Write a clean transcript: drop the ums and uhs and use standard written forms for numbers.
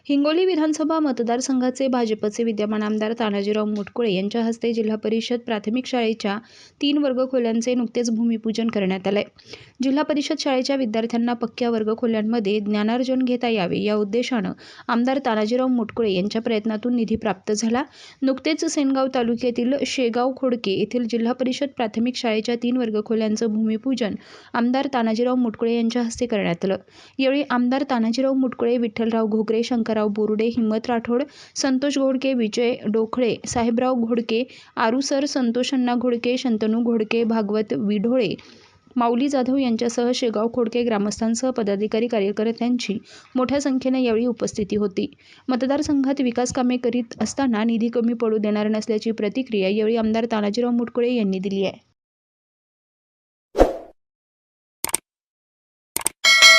हिंगोली विधानसभा मतदारसंघाचे भाजपचे विद्यमान आमदार तानाजीराव मुटकुळे यांच्या हस्ते जिल्हा परिषद प्राथमिक शाळेच्या 3 वर्गखोल्यांचे नुकतेच भूमिपूजन करण्यात आले. जिल्हा परिषद शाळेच्या विद्यार्थ्यांना पक्क्या वर्गखोल्यांमध्ये ज्ञानार्जन घेता यावे या उद्देशानं आमदार तानाजीराव मुटकुळे यांच्या प्रयत्नातून निधी प्राप्त झाला. नुकतेच सेनगाव तालुक्यातील शेगाव खोडके येथील जिल्हा परिषद प्राथमिक शाळेच्या 3 वर्गखोल्यांचं भूमिपूजन आमदार तानाजीराव मुटकुळे यांच्या हस्ते करण्यात आलं. यावेळी आमदार तानाजीराव मुटकुळे, विठ्ठलराव घोगरे, शंकरराव बोरुडे, हिम्मत राठोड, संतोष घोडके, विजय डोखळे, साहेबराव घोडके, आरुसर, संतोष अण्णा घोडके, शंतनू घोडके, भागवत विढोळे, माऊली जाधव यांच्यासह शेगाव खोडके ग्रामस्थांसह पदाधिकारी कार्यकर्त्यांची मोठ्या संख्येने यावेळी उपस्थिती होती. मतदारसंघात विकास कामे करीत असताना निधी कमी पडू देणार नसल्याची प्रतिक्रिया यावेळी आमदार तानाजीराव मुटकुळे यांनी दिली आहे.